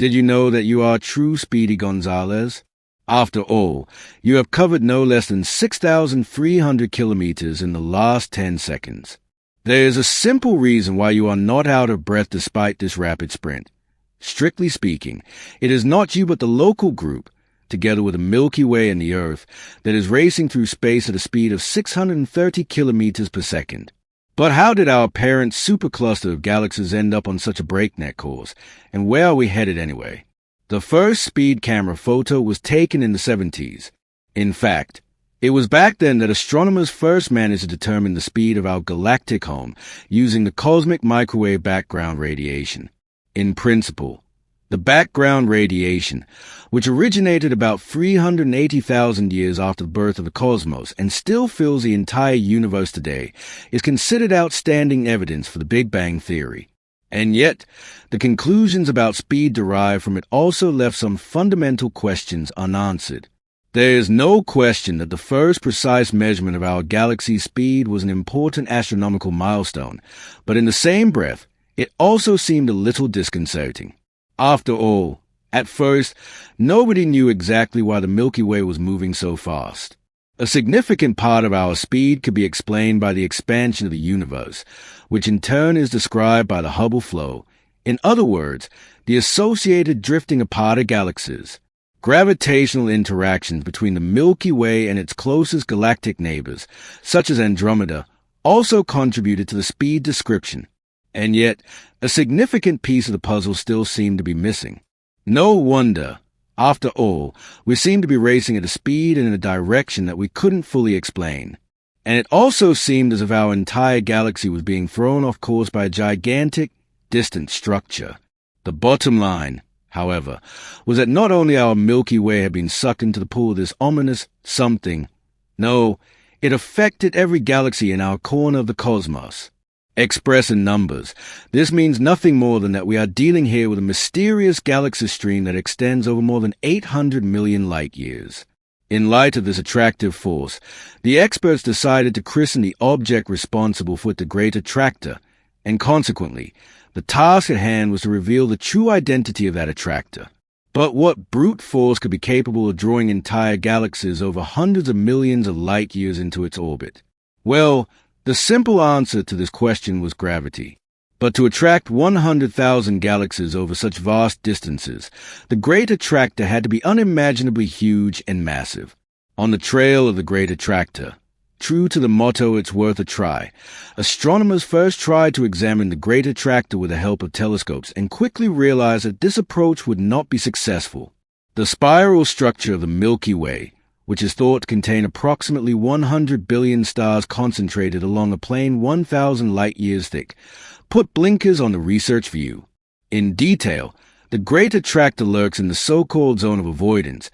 Did you know that you are true Speedy Gonzalez? After all, you have covered no less than 6,300 kilometers in the last 10 seconds. There is a simple reason why you are not out of breath despite this rapid sprint. Strictly speaking, it is not you but the local group, together with the Milky Way and the Earth, that is racing through space at a speed of 630 kilometers per second. But how did our parent supercluster of galaxies end up on such a breakneck course, and where are we headed anyway? The first speed camera photo was taken in the 70s. In fact, it was back then that astronomers first managed to determine the speed of our galactic home using the cosmic microwave background radiation. In principle, the background radiation, which originated about 380,000 years after the birth of the cosmos and still fills the entire universe today, is considered outstanding evidence for the Big Bang theory. And yet, the conclusions about speed derived from it also left some fundamental questions unanswered. There is no question that the first precise measurement of our galaxy's speed was an important astronomical milestone, but in the same breath, it also seemed a little disconcerting. After all, at first, nobody knew exactly why the Milky Way was moving so fast. A significant part of our speed could be explained by the expansion of the universe, which in turn is described by the Hubble flow. In other words, the associated drifting apart of galaxies. Gravitational interactions between the Milky Way and its closest galactic neighbors, such as Andromeda, also contributed to the speed description. And yet, a significant piece of the puzzle still seemed to be missing. No wonder. After all, we seemed to be racing at a speed and in a direction that we couldn't fully explain. And it also seemed as if our entire galaxy was being thrown off course by a gigantic, distant structure. The bottom line, however, was that not only our Milky Way had been sucked into the pool of this ominous something, no, it affected every galaxy in our corner of the cosmos. Expressed in numbers, this means nothing more than that we are dealing here with a mysterious galaxy stream that extends over more than 800 million light-years. In light of this attractive force, the experts decided to christen the object responsible for it the Great Attractor, and consequently, the task at hand was to reveal the true identity of that attractor. But what brute force could be capable of drawing entire galaxies over hundreds of millions of light-years into its orbit? Well, the simple answer to this question was gravity. But to attract 100,000 galaxies over such vast distances, the Great Attractor had to be unimaginably huge and massive. On the trail of the Great Attractor, true to the motto "it's worth a try," astronomers first tried to examine the Great Attractor with the help of telescopes and quickly realized that this approach would not be successful. The spiral structure of the Milky Way, which is thought to contain approximately 100 billion stars concentrated along a plane 1,000 light-years thick, put blinkers on the research view. In detail, the Great Attractor lurks in the so-called zone of avoidance,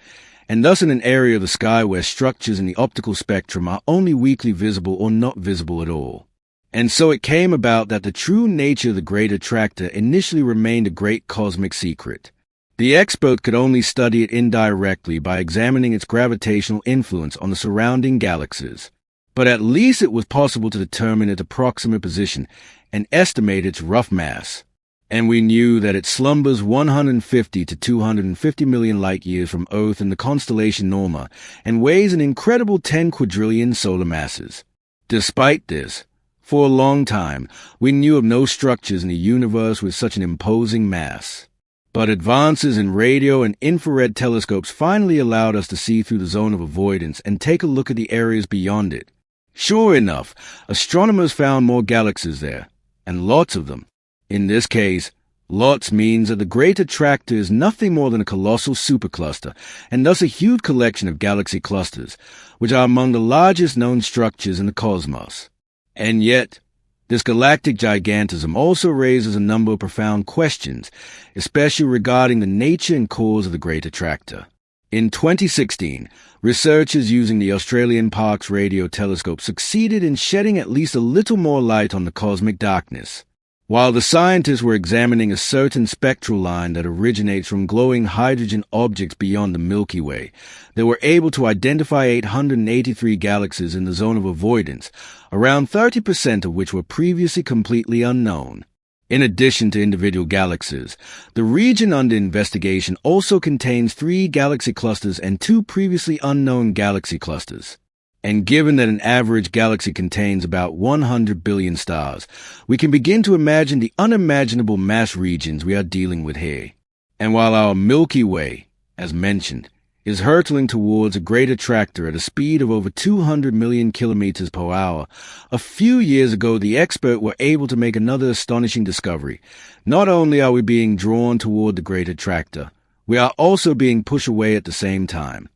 and thus in an area of the sky where structures in the optical spectrum are only weakly visible or not visible at all. And so it came about that the true nature of the Great Attractor initially remained a great cosmic secret. The expert could only study it indirectly by examining its gravitational influence on the surrounding galaxies. But at least it was possible to determine its approximate position and estimate its rough mass. And we knew that it slumbers 150 to 250 million light-years from Earth in the constellation Norma and weighs an incredible 10 quadrillion solar masses. Despite this, for a long time, we knew of no structures in the universe with such an imposing mass. But advances in radio and infrared telescopes finally allowed us to see through the zone of avoidance and take a look at the areas beyond it. Sure enough, astronomers found more galaxies there, and lots of them. In this case, lots means that the Great Attractor is nothing more than a colossal supercluster, and thus a huge collection of galaxy clusters, which are among the largest known structures in the cosmos. And yet, this galactic gigantism also raises a number of profound questions, especially regarding the nature and cause of the Great Attractor. In 2016, researchers using the Australian Parkes Radio Telescope succeeded in shedding at least a little more light on the cosmic darkness. While the scientists were examining a certain spectral line that originates from glowing hydrogen objects beyond the Milky Way, they were able to identify 883 galaxies in the zone of avoidance, around 30% of which were previously completely unknown. In addition to individual galaxies, the region under investigation also contains 3 galaxy clusters and 2 previously unknown galaxy clusters. And given that an average galaxy contains about 100 billion stars, we can begin to imagine the unimaginable mass regions we are dealing with here. And while our Milky Way, as mentioned, is hurtling towards a great attractor at a speed of over 200 million kilometers per hour, a few years ago the experts were able to make another astonishing discovery. Not only are we being drawn toward the great attractor, we are also being pushed away at the same time.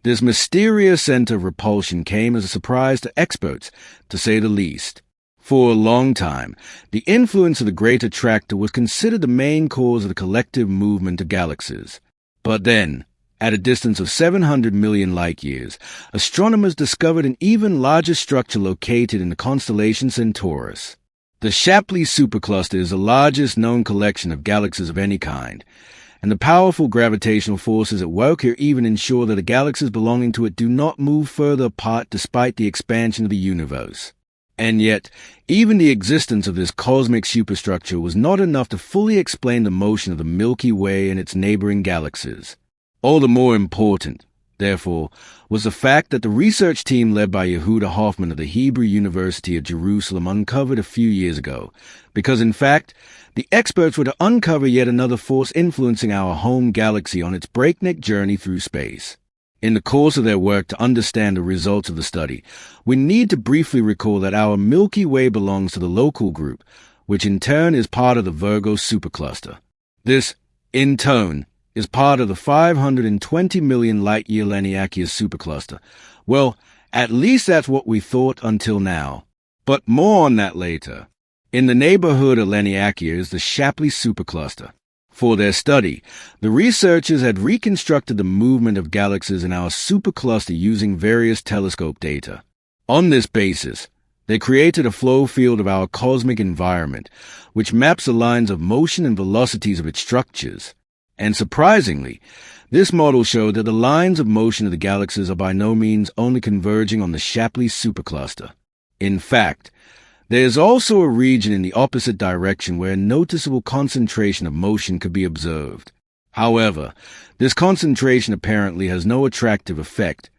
This mysterious center of repulsion came as a surprise to experts, to say the least. For a long time, the influence of the great attractor was considered the main cause of the collective movement of galaxies. But then, at a distance of 700 million light-years, astronomers discovered an even larger structure located in the constellation Centaurus. The Shapley supercluster is the largest known collection of galaxies of any kind, and the powerful gravitational forces at work here even ensure that the galaxies belonging to it do not move further apart despite the expansion of the universe. And yet, even the existence of this cosmic superstructure was not enough to fully explain the motion of the Milky Way and its neighboring galaxies. All the more important, therefore, was the fact that the research team led by Yehuda Hoffman of the Hebrew University of Jerusalem uncovered a few years ago, because in fact, the experts were to uncover yet another force influencing our home galaxy on its breakneck journey through space. In the course of their work to understand the results of the study, we need to briefly recall that our Milky Way belongs to the Local Group, which in turn is part of the Virgo supercluster. This, in turn, is part of the 520 million light-year Laniakea supercluster. Well, at least that's what we thought until now. But more on that later. In the neighborhood of Laniakea is the Shapley supercluster. For their study, the researchers had reconstructed the movement of galaxies in our supercluster using various telescope data. On this basis, they created a flow field of our cosmic environment, which maps the lines of motion and velocities of its structures. And surprisingly, this model showed that the lines of motion of the galaxies are by no means only converging on the Shapley supercluster. In fact, there is also a region in the opposite direction where a noticeable concentration of motion could be observed. However, this concentration apparently has no attractive effect,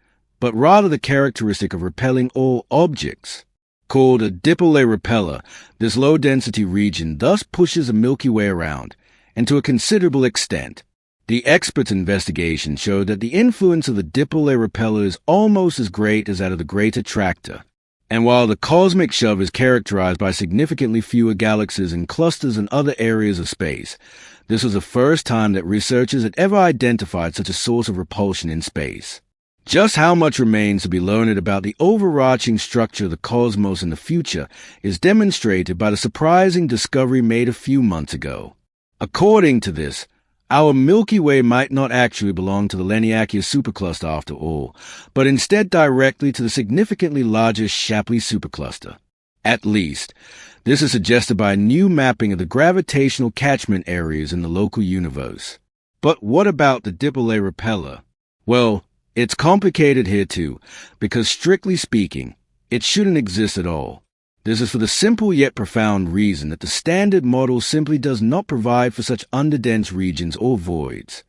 but rather the characteristic of repelling all objects. Called a dipole repeller, this low-density region thus pushes the Milky Way around, and to a considerable extent. The experts' investigation showed that the influence of the dipole repeller is almost as great as that of the great attractor. And while the cosmic shove is characterized by significantly fewer galaxies and clusters in other areas of space, this was the first time that researchers had ever identified such a source of repulsion in space. Just how much remains to be learned about the overarching structure of the cosmos in the future is demonstrated by the surprising discovery made a few months ago. According to this, our Milky Way might not actually belong to the Laniakea supercluster after all, but instead directly to the significantly larger Shapley supercluster. At least, this is suggested by a new mapping of the gravitational catchment areas in the local universe. But what about the dipole repeller? Well, it's complicated here too, because strictly speaking, it shouldn't exist at all. This is for the simple yet profound reason that the standard model simply does not provide for such underdense regions or voids.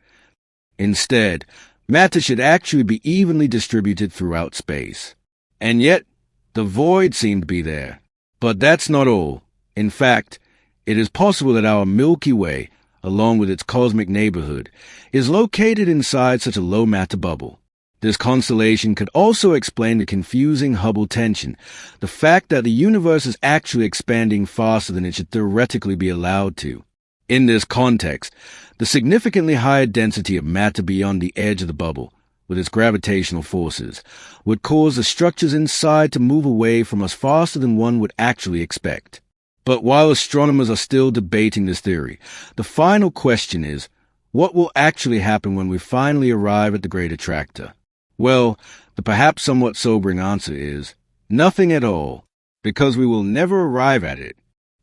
Instead, matter should actually be evenly distributed throughout space. And yet, the void seemed to be there. But that's not all. In fact, it is possible that our Milky Way, along with its cosmic neighborhood, is located inside such a low matter bubble. This constellation could also explain the confusing Hubble tension, the fact that the universe is actually expanding faster than it should theoretically be allowed to. In this context, the significantly higher density of matter beyond the edge of the bubble, with its gravitational forces, would cause the structures inside to move away from us faster than one would actually expect. But while astronomers are still debating this theory, the final question is, what will actually happen when we finally arrive at the great attractor? Well, the perhaps somewhat sobering answer is, nothing at all, because we will never arrive at it.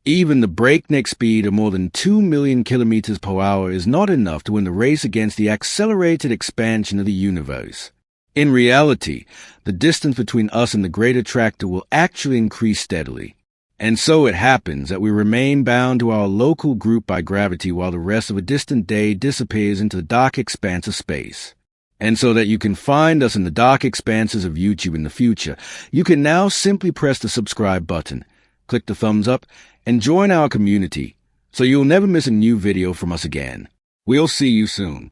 Even the breakneck speed of more than 2 million kilometers per hour is not enough to win the race against the accelerated expansion of the universe. In reality, the distance between us and the great attractor will actually increase steadily. And so it happens that we remain bound to our local group by gravity while the rest of a distant day disappears into the dark expanse of space. And so that you can find us in the dark expanses of YouTube in the future, you can now simply press the subscribe button, click the thumbs up, and join our community, so you'll never miss a new video from us again. We'll see you soon.